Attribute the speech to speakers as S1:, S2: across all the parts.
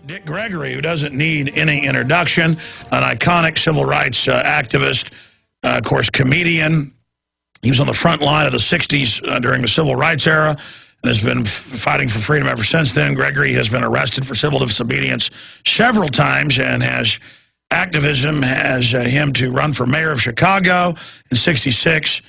S1: Dick Gregory, who doesn't need any introduction, an iconic civil rights activist, of course, comedian. He was on the front line of the 60s during the civil rights era and has been fighting for freedom ever since then. Gregory has been arrested for civil disobedience several times and has activism has him to run for mayor of Chicago in 66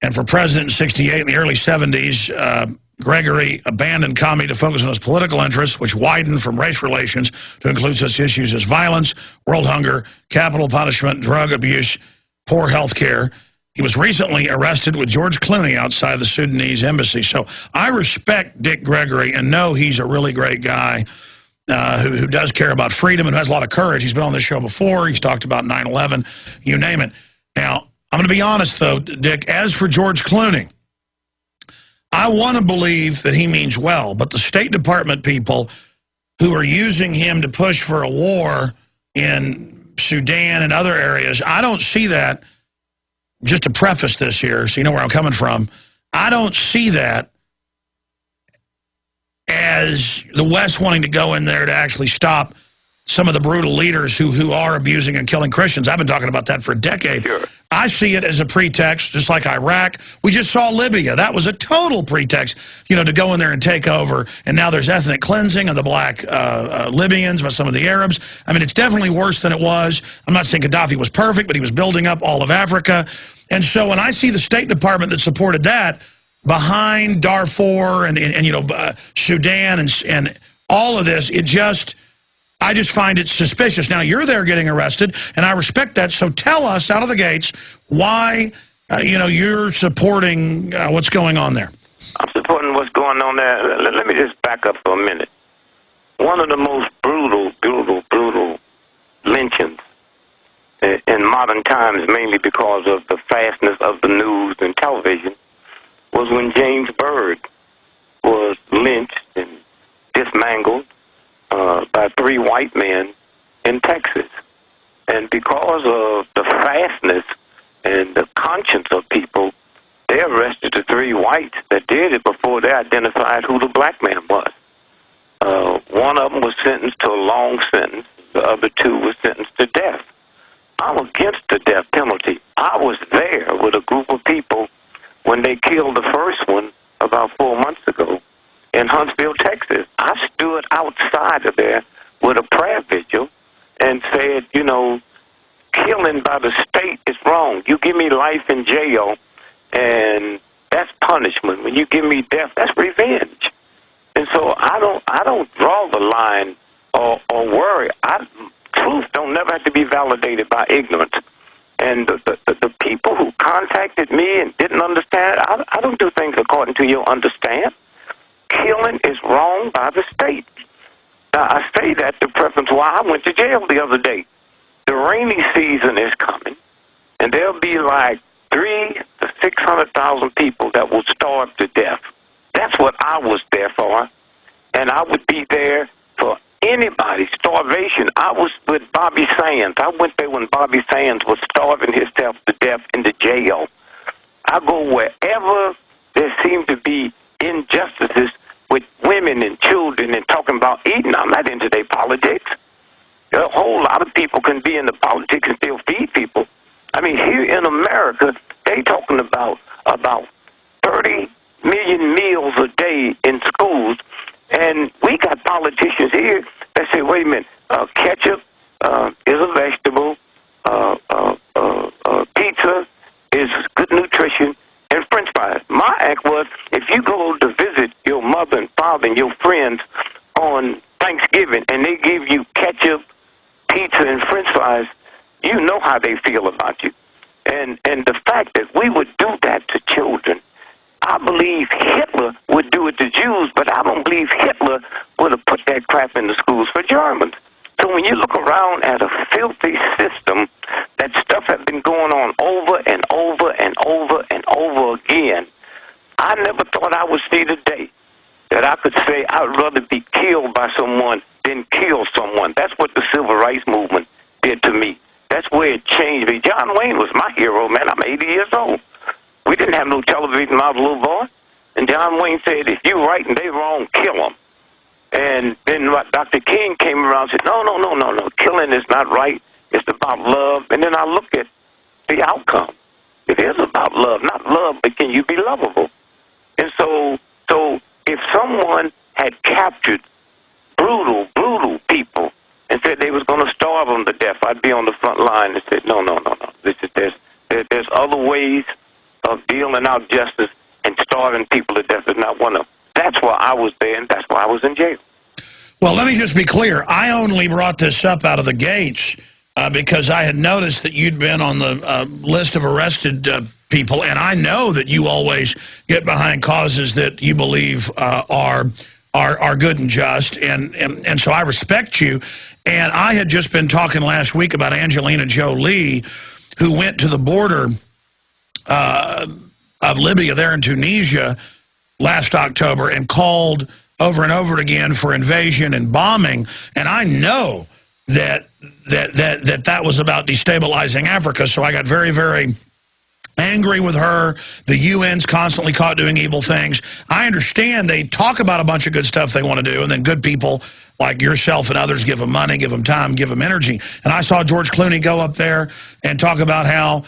S1: and for president in 68. In the early 70s, Gregory abandoned comedy to focus on his political interests, which widened from race relations to include such issues as violence, world hunger, capital punishment, drug abuse, poor health care. He was recently arrested with George Clooney outside the Sudanese embassy. So I respect Dick Gregory and know he's a really great guy who does care about freedom and who has a lot of courage. He's been on this show before. He's talked about 9/11, you name it. Now, I'm going to be honest, though, Dick, as for George Clooney, I want to believe that he means well, but the State Department people who are using him to push for a war in Sudan and other areas, I don't see that. Just to preface this here, so you know where I'm coming from, I don't see that as the West wanting to go in there to actually stop some of the brutal leaders who are abusing and killing Christians. I've been talking about that for a decade. Sure. I see it as a pretext, just like Iraq. We just saw Libya. That was a total pretext, you know, to go in there and take over. And now there's ethnic cleansing of the black Libyans by some of the Arabs. I mean, it's definitely worse than it was. I'm not saying Gaddafi was perfect, but he was building up all of Africa. And so when I see the State Department that supported that behind Darfur and you know, Sudan and all of this, I just find it suspicious. Now, you're there getting arrested, and I respect that. So tell us out of the gates why, you know, you're supporting what's going on there.
S2: I'm supporting what's going on there. Let me just back up for a minute. One of the most brutal lynchings in modern times, mainly because of the fastness of the news and television, was when James Byrd was lynched and dismangled by 3 white men in Texas. And because of the fastness and the conscience of people, they arrested the 3 whites that did it before they identified who the black man was. One of them was sentenced to a long sentence. The other 2 were sentenced to death. I'm against the death penalty. I was there with a group of people when they killed the first one about 4 months ago in Huntsville, Texas. I stood outside of there with a prayer vigil and said, you know, killing by the state is wrong. You give me life in jail, and that's punishment. When you give me death, that's revenge. And so I don't draw the line or worry. Truth don't never have to be validated by ignorance. And the people who contacted me and didn't understand, I don't do things according to your understand. Killing is wrong by the state. Now, I say that to preference why I went to jail the other day. The rainy season is coming, and there'll be like 300,000 to 600,000 people that will starve to death. That's what I was there for, and I would be there for anybody. Starvation. I was with Bobby Sands. I went there when Bobby Sands was starving himself to death in the jail. I go wherever there seem to be injustices with women and children and talking about eating. I'm not into their politics. A whole lot of people can be into politics and still feed people. I mean, here in America, they talking about 30 million meals a day in schools, and we got politicians here that say, wait a minute, ketchup is a vegetable, pizza is good nutrition, and French fries. My act was, if you go to visit your mother and father and your friends on Thanksgiving and they give you ketchup, pizza, and French fries, you know how they feel about you. And the fact that we would do that to children, I believe Hitler would do it to Jews, but I don't believe Hitler would have put that crap in the schools for Germans. So when you look around at a filthy system, that stuff has been going on over and over and over and over again, I never thought I would see the day that I could say I'd rather be killed by someone than kill someone. That's what the Civil Rights Movement did to me. That's where it changed me. John Wayne was my hero, man. I'm 80 years old. We didn't have no television when I was a little boy. And John Wayne said, if you right and they wrong, kill them. And And then Dr. King came around and said, no, killing is not right. It's about love. And then I look at the outcome. It is about love, not love, but can you be lovable? And so if someone had captured brutal people and said they was going to starve them to death, I'd be on the front line and said, no. There's other ways of dealing out justice, and starving people to death is not one of them. That's why I was there, and that's why I was in jail.
S1: Well, let me just be clear. I only brought this up out of the gates because I had noticed that you'd been on the list of arrested people, and I know that you always get behind causes that you believe are good and just, and so I respect you. And I had just been talking last week about Angelina Jolie, who went to the border of Libya there in Tunisia last October and called over and over again for invasion and bombing. And I know that was about destabilizing Africa, so I got very, very angry with her. The UN's constantly caught doing evil things. I understand they talk about a bunch of good stuff they want to do, and then good people like yourself and others give them money, give them time, give them energy. And I saw George Clooney go up there and talk about how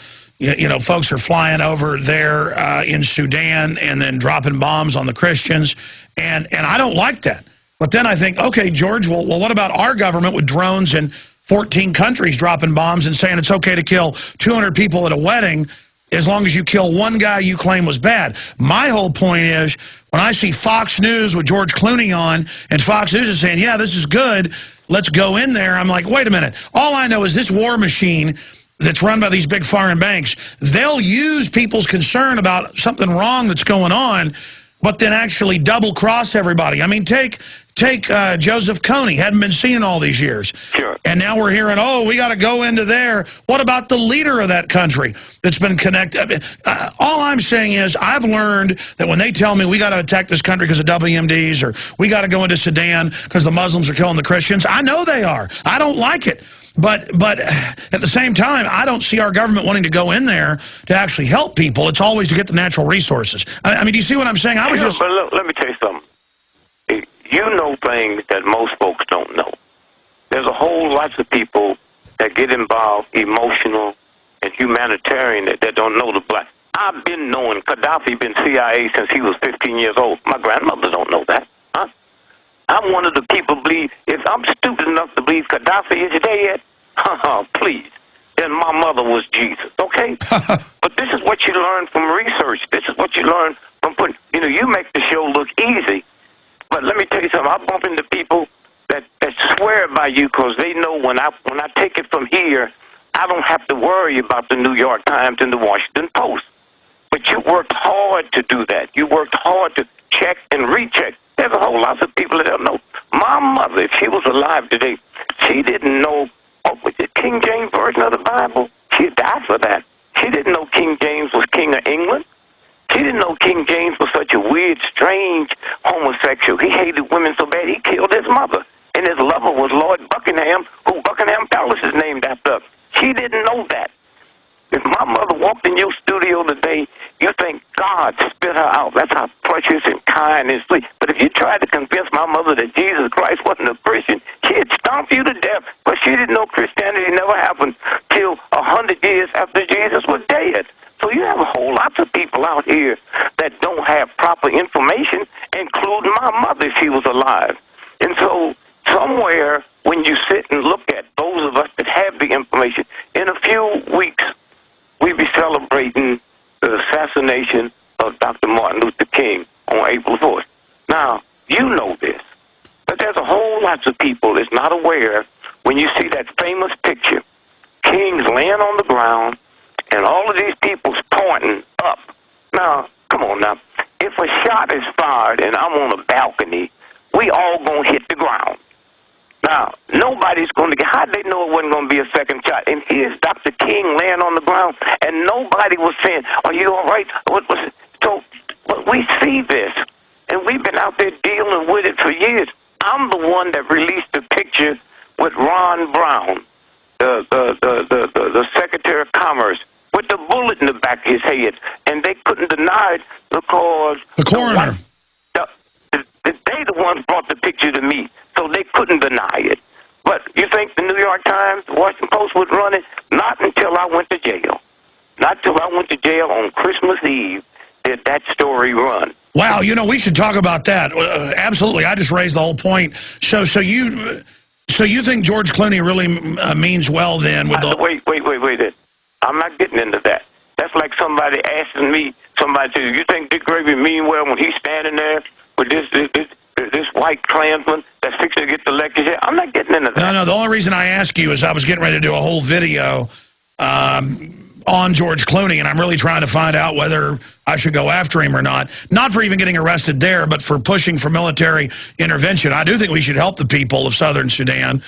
S1: folks are flying over there in Sudan and then dropping bombs on the Christians, and I don't like that. But then I think, okay, George, well, what about our government with drones in 14 countries dropping bombs and saying it's okay to kill 200 people at a wedding as long as you kill one guy you claim was bad? My whole point is, when I see Fox News with George Clooney on, and Fox News is saying, yeah, this is good, let's go in there, I'm like, wait a minute. All I know is this war machine that's run by these big foreign banks, they'll use people's concern about something wrong that's going on, but then actually double-cross everybody. I mean, take Joseph Kony, hadn't been seen in all these years.
S2: Sure.
S1: And now we're hearing, oh, we got to go into there. What about the leader of that country that's been connected? All I'm saying is I've learned that when they tell me we got to attack this country because of WMDs, or we got to go into Sudan because the Muslims are killing the Christians, I know they are. I don't like it. But at the same time, I don't see our government wanting to go in there to actually help people. It's always to get the natural resources. I mean, do you see what I'm saying? I was just...
S2: But look, let me tell you something. You know things that most folks don't know. There's a whole lot of people that get involved, emotional and humanitarian, that don't know the black. I've been knowing Gaddafi been CIA since he was 15 years old. My grandmother don't know that. Huh? I'm one of the people believe, if I'm stupid enough to believe Gaddafi is dead, please, then my mother was Jesus, okay? But this is what you learn from research. This is what you learn from putting, you make the show look easy. But let me tell you something. I bump into people that swear by you because they know when I take it from here, I don't have to worry about the New York Times and the Washington Post. But you worked hard to do that. You worked hard to check and recheck. There's a whole lot of people that don't know. My mother, if she was alive today, she didn't know the King James Version of the Bible. She died for that. She didn't know King James was King of England. She didn't know King James was such a weird, strange homosexual. He hated women so bad he killed his mother. And his lover was Lord Buckingham, who Buckingham Palace is named after. She didn't know that. If my mother walked in your studio today, you think God spit her out. That's how precious and kind and sweet. But if you tried to convince my mother that Jesus Christ wasn't a Christian, she'd stomp you to death. But she didn't know Christianity never happened till 100 years after Jesus was dead. So you have a whole lot of people out here that don't have proper information, including my mother if she was alive. And so somewhere when you sit and look at those of us that have the information, in a few weeks we'll be celebrating the assassination of Dr. Martin Luther King on April 4th. Now, you know this, but there's a whole lot of people that's not aware when you see that famous picture, King's laying on the ground, and all of these people's pointing up. Now, come on now. If a shot is fired and I'm on a balcony, we all going to hit the ground. Now, nobody's going to get... How'd they know it wasn't going to be a second shot? And here's Dr. King laying on the ground, and nobody was saying, are you all right? What was it? So we see this, and we've been out there dealing with it for years. I'm the one that released the picture with Ron Brown, the Secretary of Commerce, with the bullet in the back of his head, and they couldn't deny it because...
S1: The coroner.
S2: They the ones brought the picture to me. couldn't deny it. But you think the New York Times, the Washington Post would run it? Not until I went to jail. Not till I went to jail on Christmas Eve did that story run.
S1: Wow, you know, we should talk about that. Absolutely, I just raised the whole point. So you think George Clooney really means well then? With the
S2: wait. I'm not getting into that. That's like somebody asking me, you think Dick Gregory mean well when he's standing there with this white Klansman that's fixing to get the lecture here? I'm not getting into that.
S1: No, the only reason I ask you is I was getting ready to do a whole video on George Clooney, and I'm really trying to find out whether I should go after him or not. Not for even getting arrested there, but for pushing for military intervention. I do think we should help the people of Southern Sudan.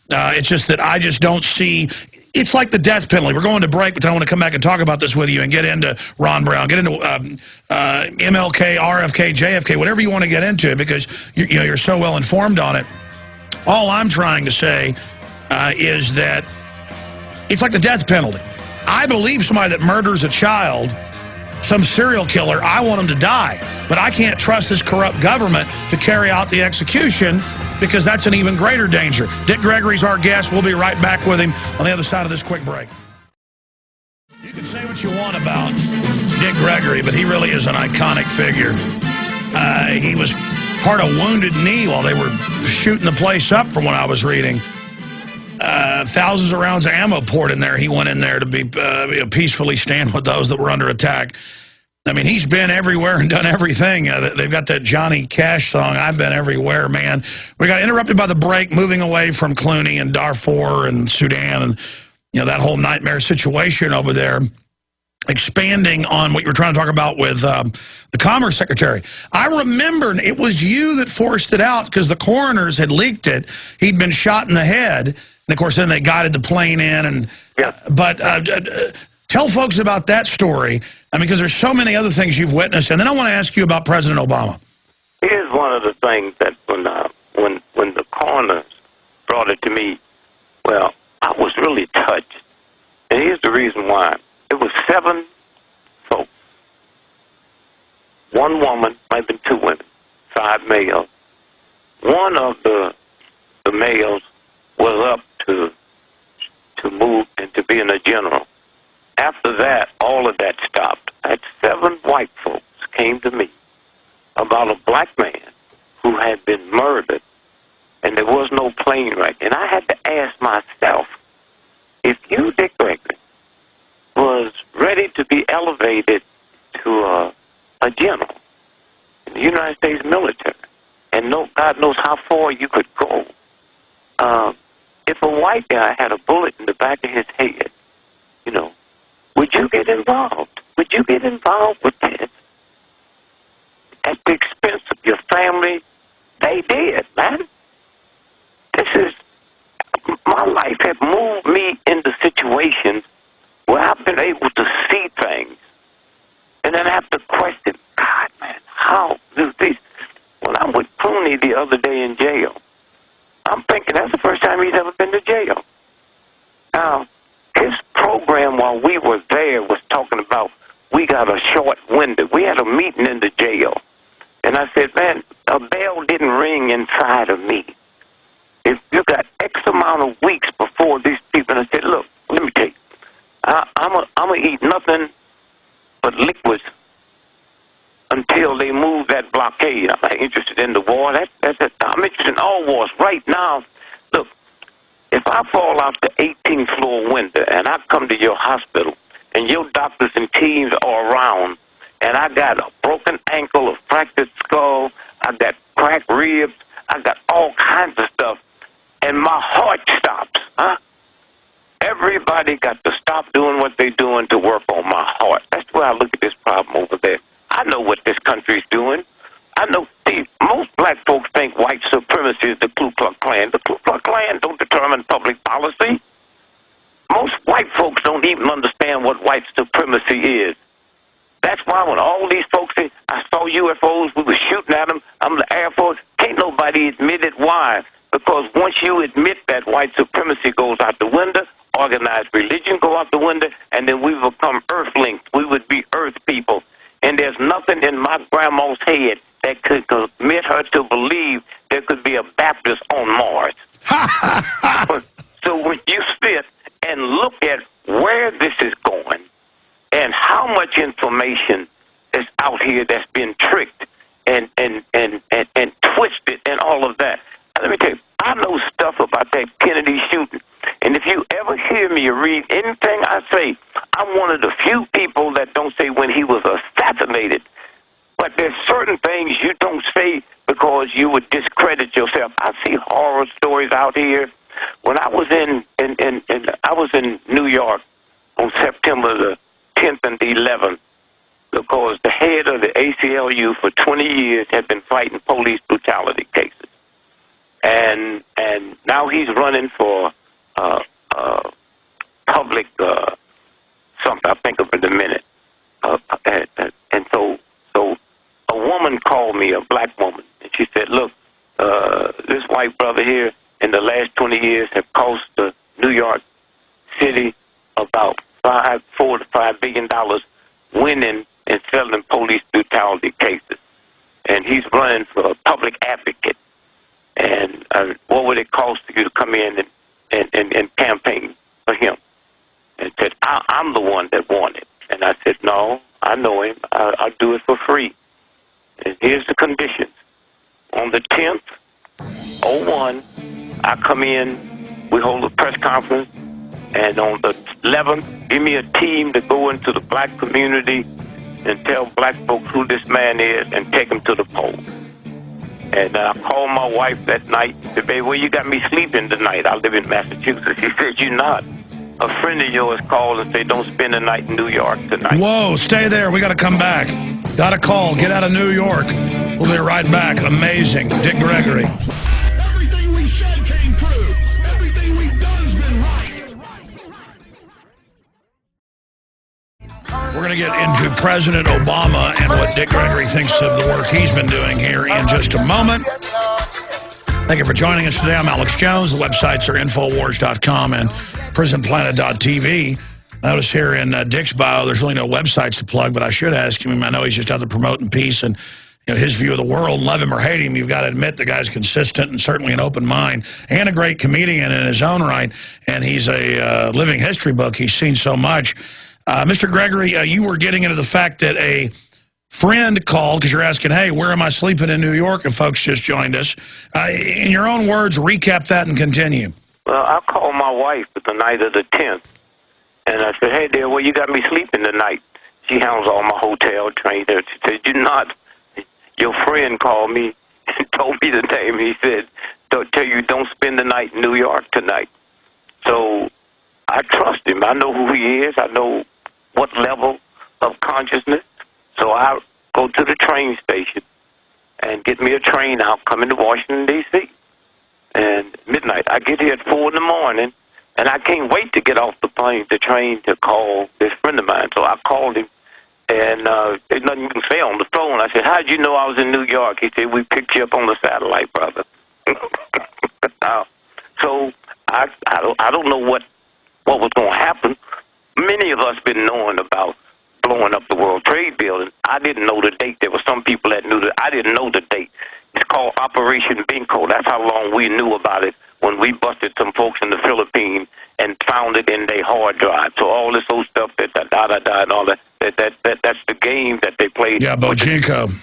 S1: It's just that I just don't see... It's like the death penalty. We're going to break, but I want to come back and talk about this with you and get into Ron Brown, get into MLK, RFK, JFK, whatever you want to get into, because you're so well informed on it. All I'm trying to say is that it's like the death penalty. I believe somebody that murders a child, some serial killer, I want him to die. But I can't trust this corrupt government to carry out the execution, because that's an even greater danger. Dick Gregory's our guest. We'll be right back with him on the other side of this quick break. You can say what you want about Dick Gregory, but he really is an iconic figure. He was part of Wounded Knee while they were shooting the place up, from what I was reading. Thousands of rounds of ammo poured in there. He went in there to be peacefully stand with those that were under attack. I mean, he's been everywhere and done everything. They've got that Johnny Cash song, I've Been Everywhere, man. We got interrupted by the break, moving away from Clooney and Darfur and Sudan and, that whole nightmare situation over there. Expanding on what you were trying to talk about with the Commerce Secretary. I remember it was you that forced it out because the coroners had leaked it. He'd been shot in the head. And, of course, then they guided the plane in. And But tell folks about that story, because there's so many other things you've witnessed. And then I want to ask you about President Obama.
S2: Here's one of the things that when the coroners brought it to me, well, I was really touched. And here's the reason why. It was 7 folks. 1 woman, might have been 2 women, 5 males. One of the males was up to move into being a general. After that, all of that stopped. I had 7 white folks came to me about a black man who had been murdered, and there was no plane wreck. And I had to ask myself, if you, Dick Gregory, was ready to be elevated to a general in the United States military, and God knows how far you could go, if a white guy had a bullet in the back of his head, would you get involved? Would you get involved with this? At the expense of your family? They did, man. My life had moved me into situations where I've been able to see things. And then I have to question, God, man, how do these... When I'm with Clooney the other day in jail, I'm thinking that's the first time he's ever been to jail. Now, his program while we were there was talking about we got a short window. We had a meeting in the jail. And I said, man, a bell didn't ring inside of me. If you got X amount of weeks before these people, and I said, look, let me tell you, I'm going to eat nothing but liquids until they move that blockade. I'm not interested in the war. I'm interested in all wars. Right now, look, if I fall out the 18th floor window and I come to your hospital and your doctors and teams are around and I got a broken ankle, a fractured skull, I got cracked ribs, I got all kinds of stuff, and my heart stops, Everybody got to stop doing what they're doing to work on my heart. That's the way I look at this problem over there. I know what this country's doing. I know most black folks think white supremacy is the Ku Klux Klan. The Ku Klux Klan don't determine public policy. Most white folks don't even understand what white supremacy is. That's why when all these folks say, I saw UFOs, we were shooting at them, I'm the Air Force, can't nobody admit it. Why? Because once you admit that, white supremacy goes out the window, organized religion go out the window, and then we become earthlings. We would be earth people. And there's nothing in my grandma's head that could commit her to believe there could be a Baptist on Mars. look at where this is going and how much information is out here that's been tricked and twisted and all of that. Let me tell you, I know stuff about that Kennedy shooting. And if you ever hear me read anything I say, I'm one of the few people that don't say when he was assassinated. But there's certain things you don't say because you would discredit yourself. I see horror stories out here. When I was in New York on September the 10th and the 11th, because the head of the ACLU for 20 years had been fighting police brutality cases. And now he's running for public something. I'll think of it in a minute. And so a woman called me, a black woman, and she said, look, this white brother here in the last 20 years have cost the New York City about $4 to $5 billion winning and settling police brutality cases. And he's running for a public advocate. And what would it cost you to come in and campaign for him? And said, I'm the one that won it. And I said, no, I know him. I'll do it for free. And here's the conditions. On the 10th, 01, I come in, we hold a press conference, and on the 11th, give me a team to go into the black community and tell black folks who this man is and take him to the polls. And I called my wife that night and said, baby, where you got me sleeping tonight? I live in Massachusetts. She said, you're not. A friend of yours called and said, don't spend the night in New York tonight.
S1: Whoa, stay there. We got to come back. Got a call. Get out of New York. We'll be right back. Amazing. Dick Gregory.
S3: Everything we said came true. Everything we've done's been right.
S1: We're going to get into President Obama and what Dick Gregory thinks of the work he's been doing here in just a moment. Thank you for joining us today. I'm Alex Jones. The websites are Infowars.com and PrisonPlanet.tv. Notice here in Dick's bio, there's really no websites to plug, but I should ask him. I know he's just out there promoting peace and his view of the world. Love him or hate him, you've got to admit the guy's consistent and certainly an open mind and a great comedian in his own right. And he's a living history book. He's seen so much. Mr. Gregory, you were getting into the fact that a friend called because you're asking, hey, where am I sleeping in New York? If folks just joined us. In your own words, recap that and continue.
S2: Well, I called my wife the night of the 10th, and I said, hey, dear, where you got me sleeping tonight? She handles all my hotel, train there. She said, you're not. Your friend called me and told me the name. He said, don't tell you don't spend the night in New York tonight. So I trust him. I know who he is. I know what level of consciousness. So I go to the train station and get me a train out coming to Washington, D.C. And midnight, I get here at 4 in the morning, and I can't wait to get off the train to call this friend of mine. So I called him, and there's nothing you can say on the phone. I said, how'd you know I was in New York? He said, we picked you up on the satellite, brother. So I don't know what was going to happen. Many of us been knowing about blowing up the World Trade Building. I didn't know the date. There were some people that knew that. I didn't know the date. It's called Operation Bingo. That's how long we knew about it when we busted some folks in the Philippines and found it in their hard drive. So all this old stuff and all that, that's the game that they play.
S1: Yeah, Bojinko.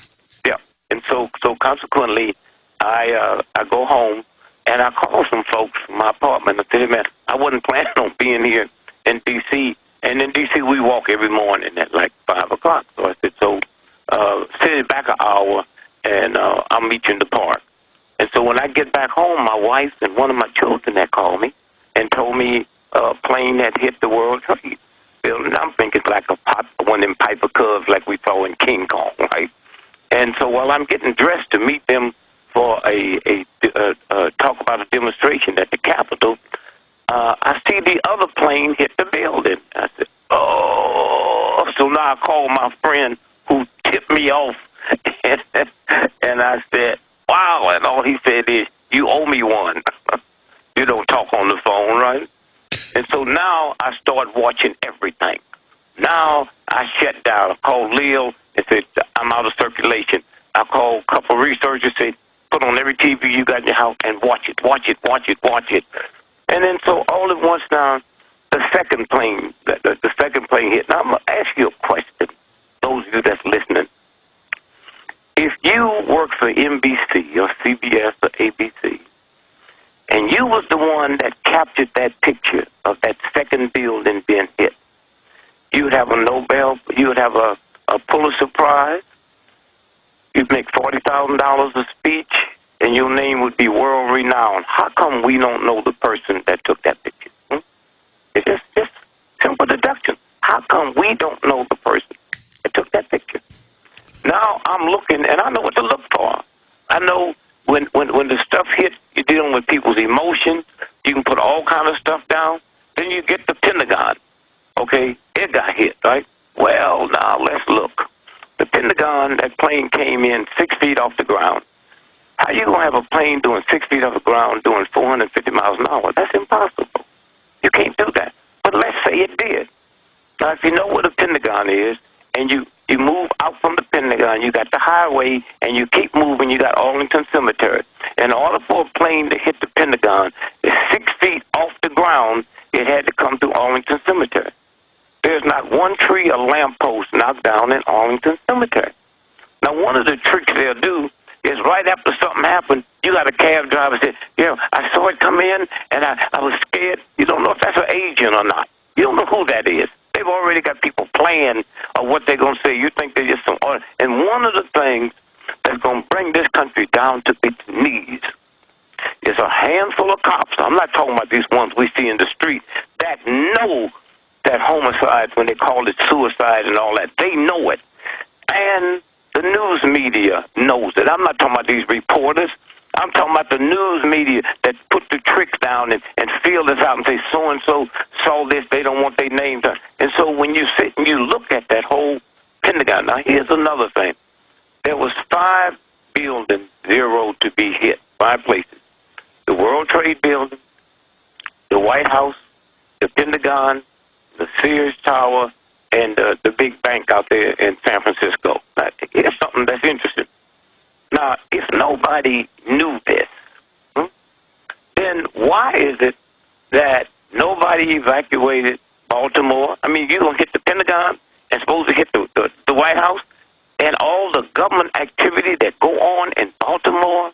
S2: Yeah. And so consequently, I go home and I call some folks from my apartment and say, man, I wasn't planning on being here in D.C. And in D.C., we walk every morning at like 5 o'clock. So I said, sit it back an hour, and I'll meet you in the park. And so when I get back home, my wife and one of my children that called me and told me a plane had hit the World Trade Building. I'm thinking like one of them Piper Cubs like we saw in King Kong, right? And so while I'm getting dressed to meet them for a talk about a demonstration at the Capitol, I see the other plane hit the building. I said, oh. So now I call my friend who tipped me off, and I said, wow. And all he said is, you owe me one. You don't talk on the phone, right? And so now I start watching everything. Now I shut down. I called Leo and said, I'm out of circulation. I called a couple of researchers, said, put on every TV you got in your house and watch it. And then so all at once now, the second plane, the second plane hit. Now, I'm going to ask you a question, those of you that's listening. If you work for NBC or CBS or ABC, and you was the one that captured that picture of that second building being hit, you would have a Nobel, you would have a Pulitzer Prize, you'd make $40,000 a speech, and your name would be world-renowned. How come we don't know the person that took that picture? It's just simple deduction. How come we don't know the person that took that picture? Now I'm looking, and I know what to look for. I know when the stuff hits, you're dealing with people's emotions. You can put all kind of stuff down. Then you get the Pentagon. Okay, it got hit, right? Well, now let's look. The Pentagon, that plane came in 6 feet off the ground. How you going to have a plane doing 6 feet off the ground doing 450 miles an hour? That's impossible. You can't do that. But let's say it did. Now, if you know where the Pentagon is, and you move out from the Pentagon, you got the highway, and you keep moving, you got Arlington Cemetery. In order for a plane to hit the Pentagon, it's 6 feet off the ground, it had to come through Arlington Cemetery. There's not one tree or lamppost knocked down in Arlington Cemetery. Now, one of the tricks they'll do is right after something happened, you got a cab driver say, I saw it come in, and I was scared. You don't know if that's an agent or not. You don't know who that is. They've already got people playing of what they're going to say. You think they're just some order. And one of the things that's going to bring this country down to its knees is a handful of cops. I'm not talking about these ones we see in the street that know that homicide, when they call it suicide and all that, they know it. And the news media knows it. I'm not talking about these reporters. I'm talking about the news media that put the tricks down and feel this out and say so-and-so saw this, they don't want their name done. And so when you sit and you look at that whole Pentagon, now here's another thing. There was 5 buildings, 0 to be hit, 5 places. The World Trade Building, the White House, the Pentagon, the Sears Tower, and the big bank out there in San Francisco. Now, here's something that's interesting. Now, if nobody knew this, then why is it that nobody evacuated Baltimore? I mean, you're going to hit the Pentagon and supposed to hit the White House, and all the government activity that go on in Baltimore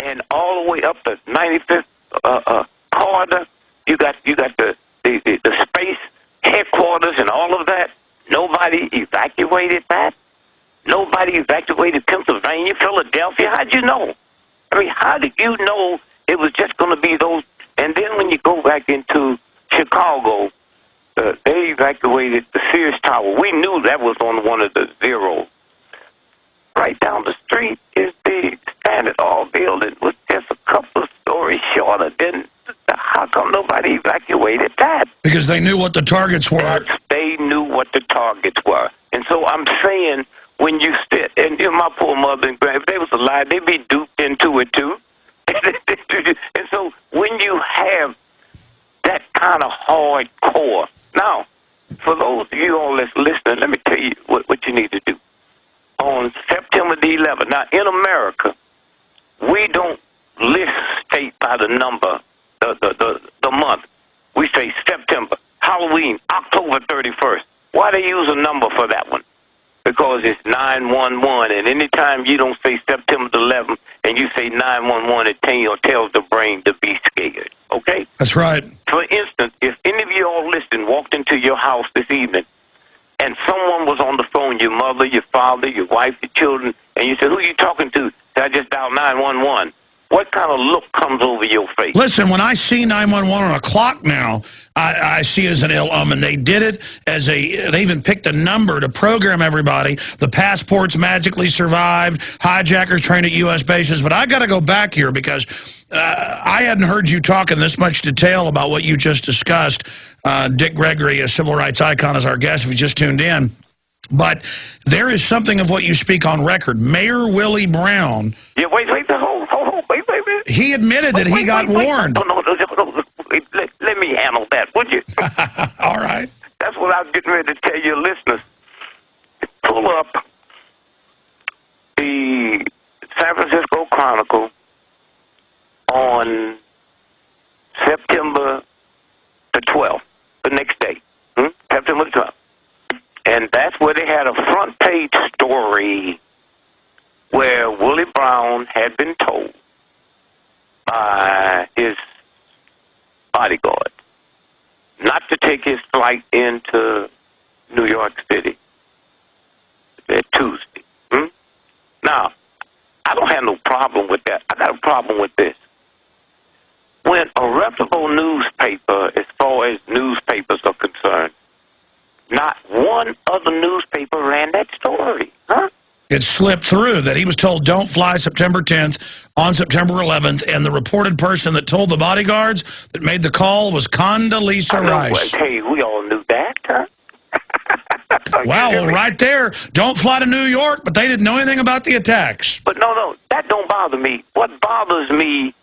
S2: and all the way up the 95th corridor. You got the space headquarters and all of that. Nobody evacuated that. Nobody evacuated Pennsylvania, Philadelphia. How'd you know? I mean, how did you know it was just going to be those? And then when you go back into Chicago, they evacuated the Sears Tower. We knew that was on one of the zeros. Right down the street is the Standard Oil building, with just a couple of stories shorter. Then how come nobody evacuated that?
S1: Because they knew what the targets were.
S2: They knew what the targets were. And so I'm saying, when you sit, and my poor mother and grandma, if they was alive, they'd be duped into it too. And so when you have that kind of hardcore, now, for those of you all that's listening, let me tell you what you need to do. On September the 11th, now in America, we don't list state by the number, the month. We say September, Halloween, October 31st. Why they use a number for that one? Because it's 911, and anytime you don't say September the 11th and you say 911, it tells the brain to be scared, okay?
S1: That's right.
S2: For instance, if any of you all listening walked into your house this evening and someone was on the phone, your mother, your father, your wife, your children, and you said, who are you talking to? I just dialed 911. What kind of look comes over your face?
S1: Listen, when I see 911 on a clock now, I see it as an ill omen. They did it as they even picked a number to program everybody. The passports magically survived. Hijackers trained at U.S. bases. But I got to go back here because I hadn't heard you talk in this much detail about what you just discussed. Dick Gregory, a civil rights icon, is our guest if you just tuned in. But there is something of what you speak on record. Mayor Willie Brown.
S2: Yeah, wait, wait.
S1: He admitted that he got warned.
S2: No, let me handle that, would you?
S1: All right.
S2: That's what I was getting ready to tell your listeners. Pull up the San Francisco Chronicle on September the 12th. the next day, September the 12th. And that's where they had a front page story where Willie Brown had been told by his bodyguard not to take his flight into New York City that Tuesday. Now, I don't have no problem with that. I got a problem with this. When a reputable newspaper, as far as newspapers are concerned, not one other newspaper ran that story,
S1: It slipped through that he was told don't fly September 10th on September 11th, and the reported person that told the bodyguards that made the call was Condoleezza Rice.
S2: Hey, we all knew that, huh?
S1: Wow, well, right there. Don't fly to New York, but they didn't know anything about the attacks.
S2: But no, that don't bother me. What bothers me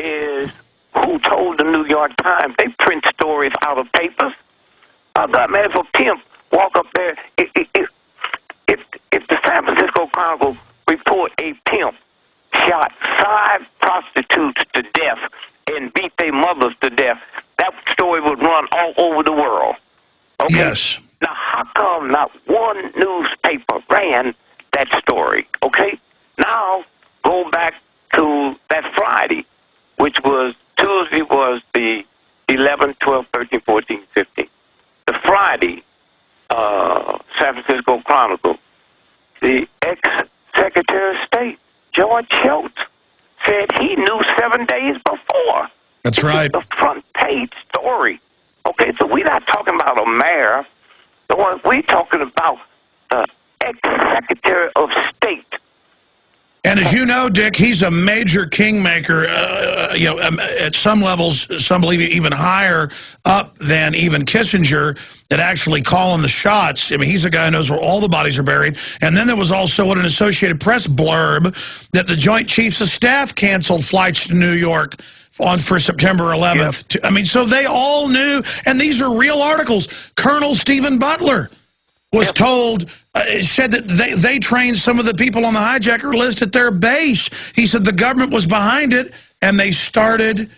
S2: is who told the New York Times. They print stories out of papers. Oh, God, man, if a pimp walk up there, if the San Francisco Chronicle report a pimp shot 5 prostitutes to death and beat their mothers to death, that story would run all over the world. Okay?
S1: Yes.
S2: Now, how come not one newspaper ran that story? Okay? Now, go back to that Friday, which was Tuesday was the 11th, 12th, 13th, 14th, 15th. The Friday, San Francisco Chronicle, the ex-Secretary of State, George Schultz, said he knew 7 days before.
S1: That's right.
S2: The front page story. Okay, so we're not talking about a mayor. We're talking about the ex-Secretary of State.
S1: And as you know, Dick, he's a major kingmaker, at some levels, some believe even higher up than even Kissinger, that actually calling the shots. I mean, he's a guy who knows where all the bodies are buried. And then there was also what an Associated Press blurb that the Joint Chiefs of Staff canceled flights to New York for September 11th. Yep. I mean, so they all knew, and these are real articles. Colonel Stephen Butler was told, said that they trained some of the people on the hijacker list at their base. He said the government was behind it, and they started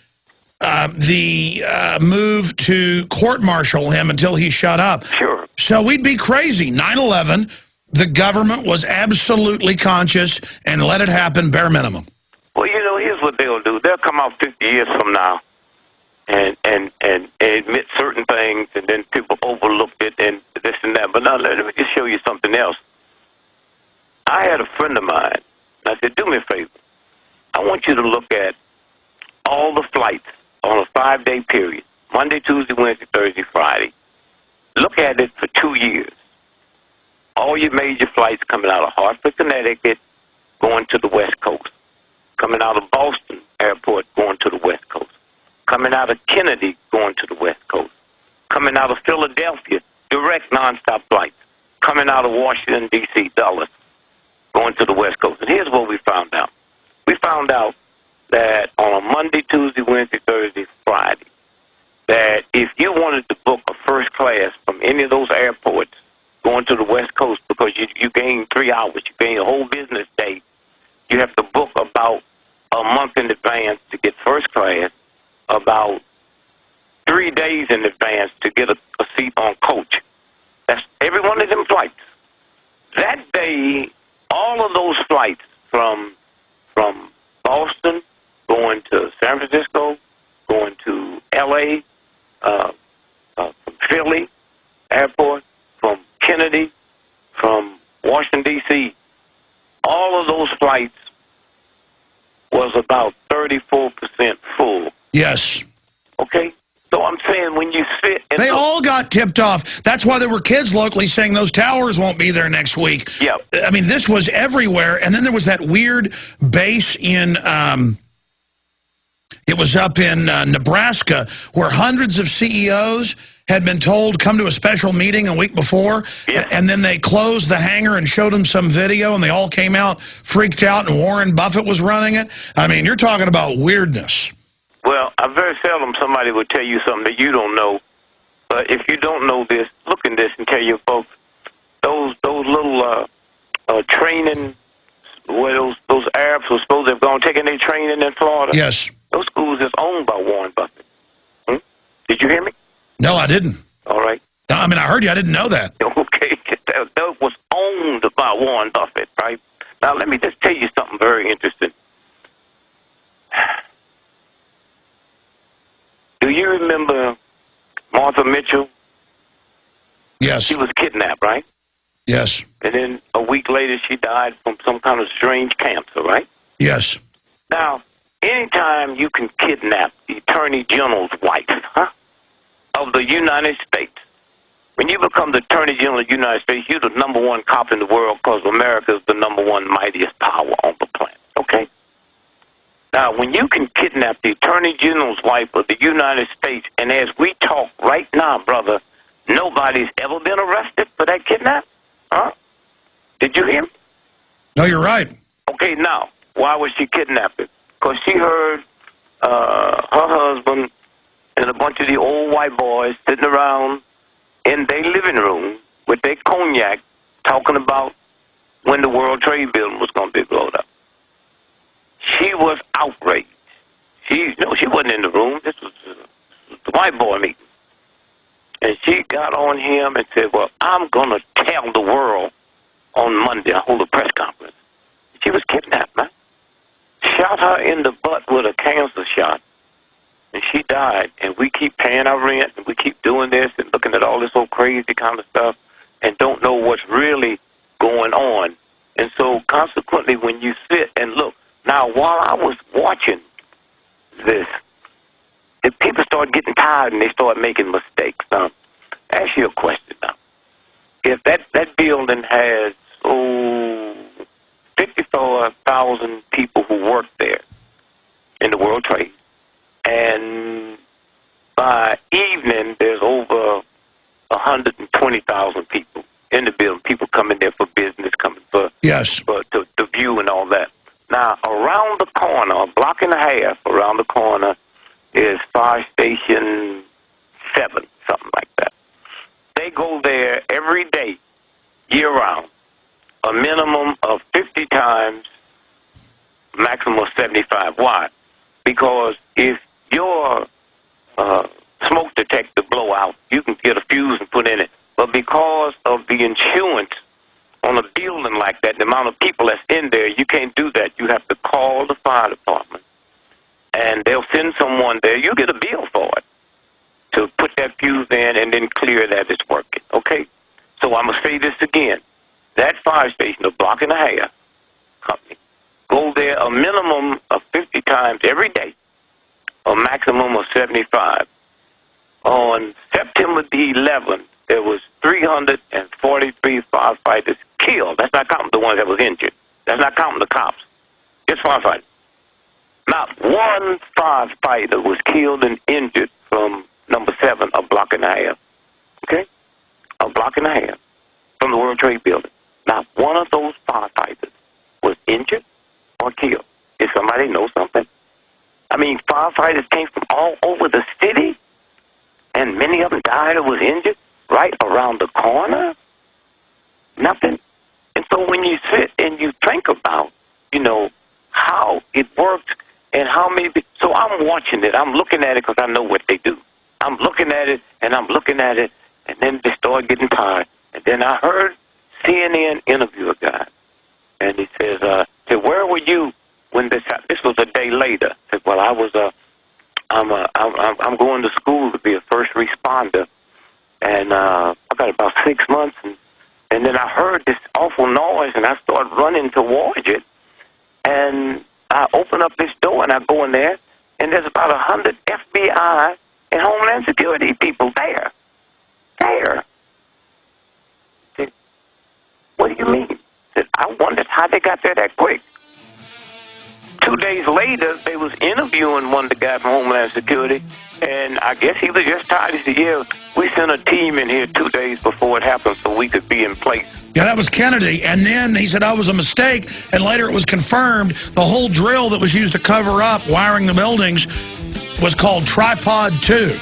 S1: the move to court-martial him until he shut up.
S2: Sure.
S1: So we'd be crazy. 9/11, the government was absolutely conscious and let it happen bare minimum.
S2: Well, here's what they'll do. They'll come out 50 years from now and admit certain things, and then people overlooked it and this and that. But now let me just show you something else. I had a friend of mine. I said, do me a favor. I want you to look at all the flights on a 5-day period, Monday, Tuesday, Wednesday, Thursday, Friday. Look at it for 2 years. All your major flights coming out of Hartford, Connecticut, going to the West Coast. Coming out of Boston Airport, going to the West Coast. Coming out of Kennedy, going to the West Coast. Coming out of Philadelphia, direct nonstop flights. Coming out of Washington, D.C., Dulles, going to the West Coast. And here's what we found out. We found out that on a Monday, Tuesday, Wednesday, Thursday, Friday, that if you wanted to book a first class from any of those airports going to the West Coast, because you gain 3 hours, you gain a whole business day, you have to book about a month in advance to get first class, about 3 days in advance to get a seat on coach. That's every one of them flights. That day, all of those flights from Boston, going to San Francisco, going to L.A., from Philly Airport, from Kennedy, from Washington, D.C., all of those flights was about 34% full.
S1: Yes.
S2: Okay? So I'm saying when you sit...
S1: They all got tipped off. That's why there were kids locally saying those towers won't be there next week.
S2: Yeah.
S1: I mean, this was everywhere. And then there was that weird base in... it was up in Nebraska where hundreds of CEOs had been told come to a special meeting a week before, and then they closed the hangar and showed them some video, and they all came out freaked out, and Warren Buffett was running it. I mean, you're talking about weirdness.
S2: Well, very seldom somebody would tell you something that you don't know. But if you don't know this, look at this and tell your folks, those little training, where those Arabs were supposed to have gone taking their training in Florida.
S1: Yes.
S2: Those schools is owned by Warren Buffett. Did you hear me?
S1: No, I didn't.
S2: All right.
S1: No, I mean, I heard you. I didn't know that.
S2: Okay. That was owned by Warren Buffett, right? Now, let me just tell you something very interesting. Do you remember Martha Mitchell?
S1: Yes.
S2: She was kidnapped, right?
S1: Yes.
S2: And then a week later, she died from some kind of strange cancer, right?
S1: Yes.
S2: Now, anytime you can kidnap the Attorney General's wife, of the United States, when you become the Attorney General of the United States, you're the #1 cop in the world because America is the #1 mightiest power on the planet, okay? Now, when you can kidnap the Attorney General's wife of the United States, and as we talk right now, brother, nobody's ever been arrested for that kidnap? Huh? Did you hear me?
S1: No, you're right.
S2: Okay, now, why was she kidnapped? Because she heard her husband and a bunch of the old white boys sitting around in their living room with their cognac talking about when the World Trade Building was going to be blown up. She was outraged. She wasn't in the room. This was the white boy meeting. And she got on him and said, well, I'm going to tell the world on Monday. I hold a press conference. She was kidnapped, man. Shot her in the butt with a cancer shot. And she died. And we keep paying our rent, and we keep doing this and looking at all this old crazy kind of stuff and don't know what's really going on. And so, consequently, when you sit and look, now, while I was watching this, if people start getting tired and they start making mistakes, now, ask you a question now. If that building has 54,000 people who work there in the World Trade, and by evening there's over 120,000 people in the building, people coming there for business, coming for to view and all that. Now, around the corner, a block and a half around the corner, is Fire Station 7, something like that. They go there every day, year-round, a minimum of 50 times, maximum of 75. Why? Because if your smoke detector blow out, you can get a fuse and put in it. But because of the insurance on a building like that, the amount of people that's in there, you can't do that. You have to call the fire department, and they'll send someone there. You get a bill for it to put that fuse in and then clear that it's working, okay? So I'm going to say this again. That fire station, a block and a half company, go there a minimum of 50 times every day, a maximum of 75. On September the 11th, there was 343 firefighters killed. That's not counting the ones that was injured. That's not counting the cops. Just firefighters. Not one firefighter was killed and injured from number 7, a block and a half. Okay? A block and a half from the World Trade Building. Not one of those firefighters was injured or killed. Did somebody know something? I mean, firefighters came from all over the city, and many of them died or was injured right around the corner. Nothing. And so when you sit and you think about, how it works and how many... So I'm watching it. I'm looking at it because I know what they do. I'm looking at it, and I'm looking at it, and then they start getting tired. And then I heard CNN interview a guy, and he says, where were you when this happened? This was a day later. I said, well, I was, I'm going to school to be a first responder, and I got about 6 months, and then I heard this awful noise, and I started running towards it, and I open up this door, and I go in there, and there's about 100 FBI and Homeland Security people there. There. I said, what do you mean? I said, I wondered how they got there that quick. 2 days later, they was interviewing one of the guys from Homeland Security, and I guess he was just tired. He said, yeah, we sent a team in here 2 days before it happened so we could be in place.
S1: Yeah, that was Kennedy. And then he said, was a mistake. And later it was confirmed the whole drill that was used to cover up wiring the buildings was called Tripod 2.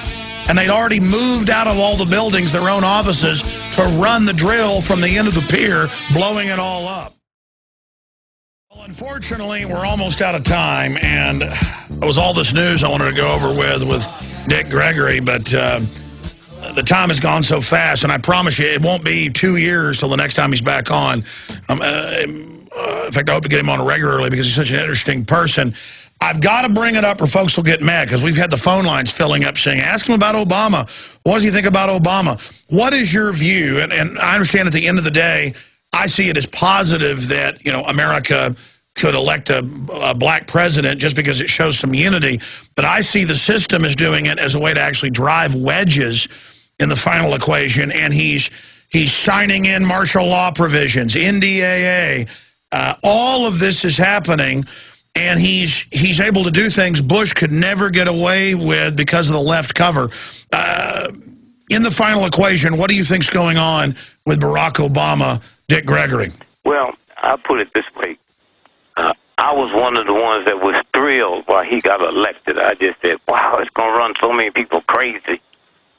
S1: And they'd already moved out of all the buildings, their own offices, to run the drill from the end of the pier, blowing it all up. Well, unfortunately, we're almost out of time. And it was all this news I wanted to go over with Dick Gregory. But the time has gone so fast, and I promise you, it won't be 2 years till the next time he's back on. In fact, I hope to get him on regularly because he's such an interesting person. I've got to bring it up or folks will get mad because we've had the phone lines filling up saying, ask him about Obama. What does he think about Obama? What is your view? And I understand at the end of the day, I see it as positive that, America could elect a black president just because it shows some unity. But I see the system as doing it as a way to actually drive wedges in the final equation. And he's signing in martial law provisions, NDAA. All of this is happening. And he's able to do things Bush could never get away with because of the left cover. In the final equation, what do you think's going on with Barack Obama, Dick Gregory?
S2: Well, I'll put it this way. I was one of the ones that was thrilled while he got elected. I just said, wow, it's going to run so many people crazy.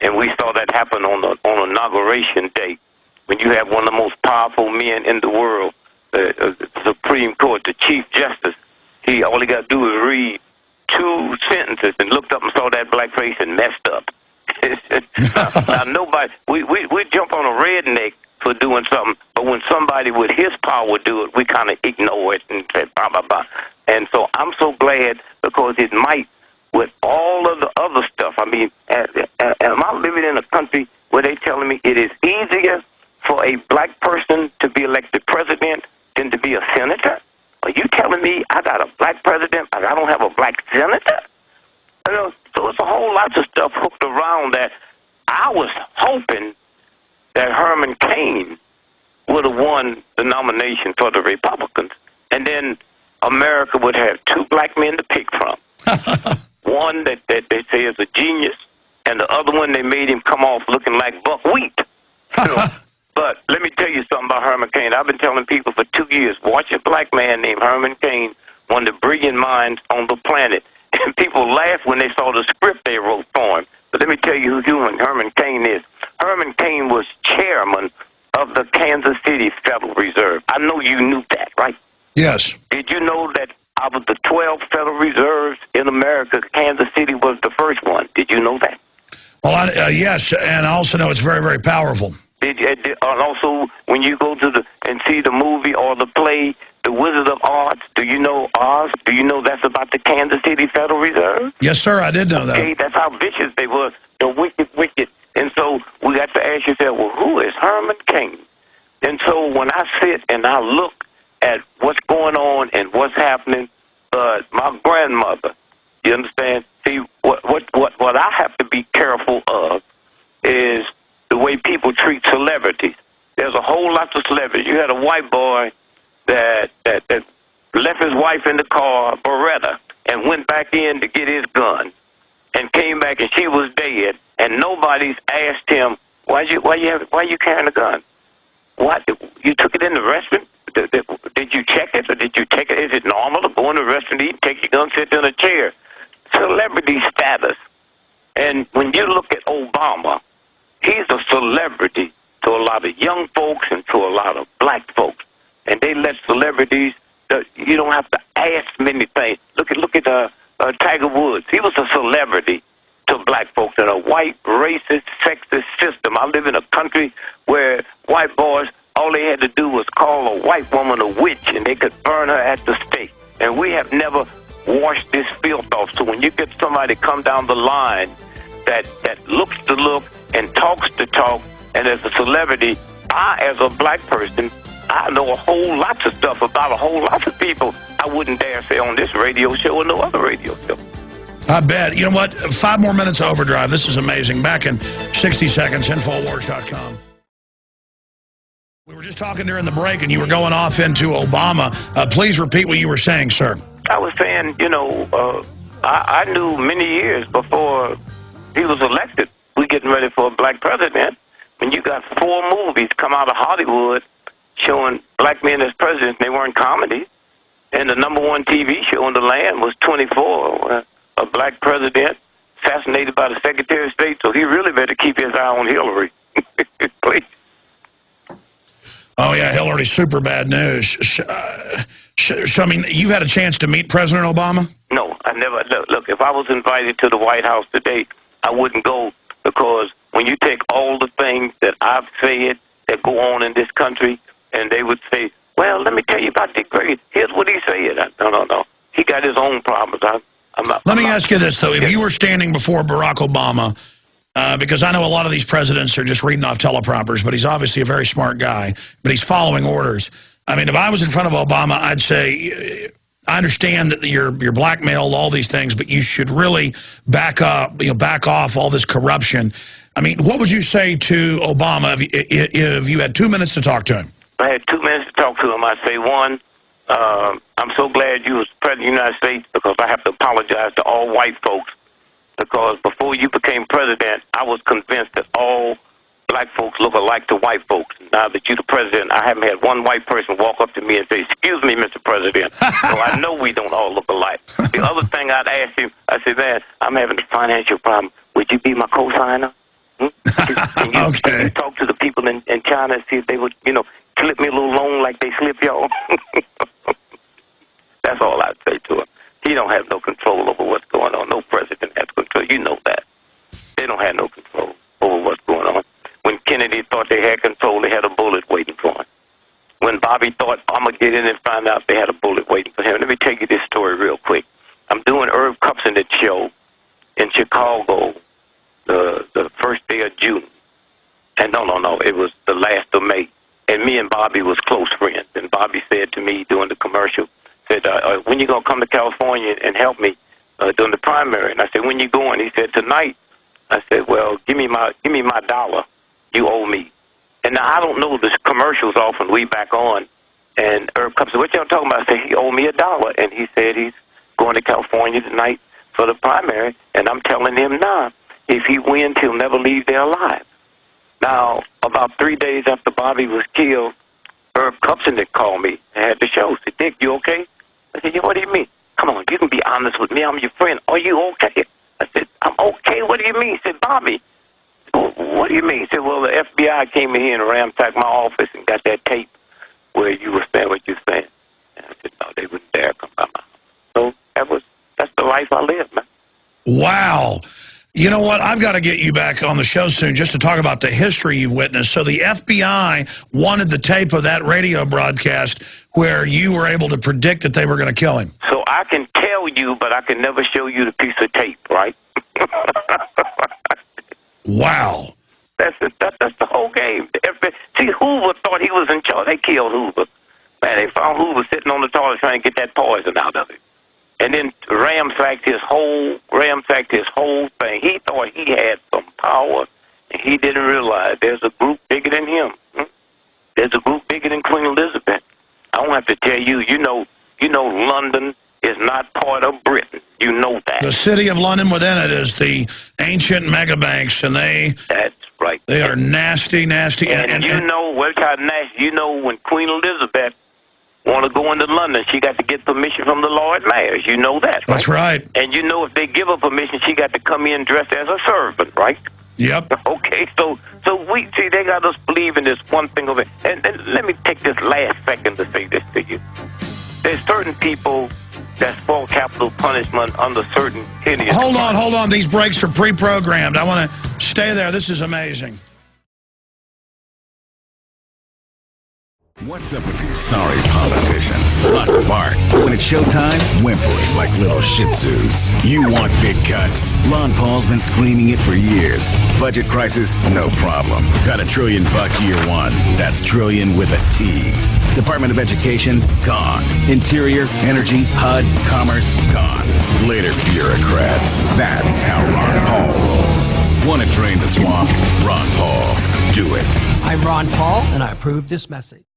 S2: And we saw that happen on inauguration day when you have one of the most powerful men in the world, the Supreme Court, the Chief Justice. All he got to do is read 2 sentences and looked up and saw that black face and messed up. now nobody, we jump on a redneck for doing something, but when somebody with his power do it, we kind of ignore it and say blah, blah, blah. And so I'm so glad because it might, with all of the other stuff, I mean, am I living in a country where they telling me it is easier for a black person to be elected president than to be a senator? Are you telling me I got a black president, but I don't have a black senator? So it's a whole lot of stuff hooked around that. I was hoping that Herman Cain would have won the nomination for the Republicans, and then America would have 2 black men to pick from. One that they say is a genius, and the other one they made him come off looking like buckwheat. But let me tell you something about Herman Cain. I've been telling people for 2 years, watch a black man named Herman Cain, one of the brilliant minds on the planet. And people laughed when they saw the script they wrote for him. But let me tell you who Herman Cain is. Herman Cain was chairman of the Kansas City Federal Reserve. I know you knew that, right?
S1: Yes.
S2: Did you know that out of the 12 Federal Reserves in America, Kansas City was the first one? Did you know that?
S1: Well, yes, and I also know it's very, very powerful.
S2: And also, when you go to and see the movie or the play, The Wizard of Oz, do you know Oz? Do you know that's about the Kansas City Federal Reserve?
S1: Yes, sir, I did know that.
S2: Okay, that's how vicious they were, the wicked, wicked. And so we got to ask yourself, well, who is Herman Cain? And so when I sit and I look at what's going on and what's happening, my grandmother, you understand? See, what I have to be careful of is the way people treat celebrities. There's a whole lot of celebrities. You had a white boy that left his wife in the car, Beretta, and went back in to get his gun, and came back and she was dead, and nobody's asked him, why you carrying a gun? What, you took it in the restaurant? Did you check it, or did you take it? Is it normal to go in the restaurant, eat, take your gun, sit in a chair? Celebrity status. And when you look at Obama, he's a celebrity to a lot of young folks and to a lot of black folks. And they let celebrities, you don't have to ask many things. Look at Tiger Woods. He was a celebrity to black folks in a white, racist, sexist system. I live in a country where white boys, all they had to do was call a white woman a witch, and they could burn her at the stake. And we have never washed this filth off. So when you get somebody come down the line that looks to look and talks to talk, and as a celebrity, as a black person, I know a whole lot of stuff about a whole lot of people I wouldn't dare say on this radio show or no other radio show.
S1: I bet. You know what? 5 more minutes of overdrive. This is amazing. Back in 60 seconds, Infowars.com. We were just talking during the break, and you were going off into Obama. Please repeat what you were saying, sir.
S2: I was saying, I knew many years before he was elected, we getting ready for a black president. When you got 4 movies come out of Hollywood showing black men as presidents, they weren't comedies. And the #1 TV show in the land was 24, a black president assassinated by the Secretary of State. So he really better keep his eye on Hillary. Please.
S1: Oh, yeah, Hillary, super bad news. So, I mean, you've had a chance to meet President Obama?
S2: No, I never. Look, if I was invited to the White House today, I wouldn't go because when you take all the things that I've said that go on in this country, and they would say, well, let me tell you about Dick Gregory. Here's what he said. No. He got his own problems.
S1: Let me ask you this, though. If you were standing before Barack Obama, because I know a lot of these presidents are just reading off teleprompters, but he's obviously a very smart guy, but he's following orders. I mean, if I was in front of Obama, I'd say, I understand that you're blackmailed, all these things, but you should really back up, back off all this corruption. I mean, what would you say to Obama if you had 2 minutes to talk to him?
S2: I had 2 minutes to talk to him. I'd say, one, I'm so glad you was president of the United States, because I have to apologize to all white folks, because before you became president, I was convinced that all black folks look alike to white folks. Now that you're the president, I haven't had one white person walk up to me and say, excuse me, Mr. President. So I know we don't all look alike. The other thing I'd ask him, I said, man, I'm having a financial problem. Would you be my co-signer? Can you talk to the people in China and see if they would, slip me a little loan like they slip y'all? That's all I'd say to him. He don't have no control over what's going on. No president has control. You know that. They don't have no control over what's going on. When Kennedy thought they had control, they had a bullet waiting for him. When Bobby thought, I'm going to get in and find out, they had a bullet waiting for him. Let me tell you this story real quick. I'm doing Irv Kupcinet's show in Chicago the first day of June. And no, it was the last of May. And me and Bobby was close friends. And Bobby said to me during the commercial, said, when you going to come to California and help me during the primary? And I said, when you going? He said, tonight. I said, well, give me my dollar you owe me. And now I don't know, the commercials often we back on. And Irv comes, what y'all talking about? I said, he owed me $1. And he said he's going to California tonight for the primary. And I'm telling him, nah, if he wins, he'll never leave there alive. Now, about 3 days after Bobby was killed, Irv Kupcinet called me and had the show. Said, Dick, you okay? I said, yeah, what do you mean? Come on, you can be honest with me. I'm your friend. Are you okay? I said, I'm okay. What do you mean? He said, Bobby, what do you mean? He said, well, the FBI came in here and ransacked my office and got that tape where you were saying what you're saying. And I said, no, they wouldn't dare come by my house. So that's the life I live, man.
S1: Wow. You know what? I've got to get you back on the show soon just to talk about the history you've witnessed. So the FBI wanted the tape of that radio broadcast where you were able to predict that they were going to kill him.
S2: So I can tell you, but I can never show you the piece of tape, right?
S1: Wow.
S2: That's the whole game. See, Hoover thought he was in charge. They killed Hoover. Man, they found Hoover sitting on the toilet trying to get that poison out of it. And then ransacked his whole thing. He thought he had some power, and he didn't realize there's a group bigger than him. There's a group bigger than Queen Elizabeth. I don't have to tell you. You know, London is not part of Britain. You know that.
S1: The city of London within it is the ancient megabanks, and
S2: that's right.
S1: They are nasty, nasty.
S2: And you know, what's how nasty? You know, when Queen Elizabeth want to go into London, she got to get permission from the Lord Mayors. You know that, right?
S1: That's right.
S2: And you know, if they give her permission, she got to come in dressed as a servant, right?
S1: Yep.
S2: Okay, so we see they got us believing this one thing over. And let me take this last second to say this to you. There's certain people that's for capital punishment under certain hideous.
S1: Hold on. These breaks are pre-programmed. I want to stay there. This is amazing.
S4: What's up with these sorry politicians? Lots of bark. When it's showtime, whimpering like little shih tzus. You want big cuts. Ron Paul's been screaming it for years. Budget crisis? No problem. Got $1 trillion year one. That's trillion with a T. Department of Education? Gone. Interior, Energy, HUD, Commerce? Gone. Later, bureaucrats. That's how Ron Paul rolls. Want to drain the swamp? Ron Paul. Do it.
S5: I'm Ron Paul, and I approve this message.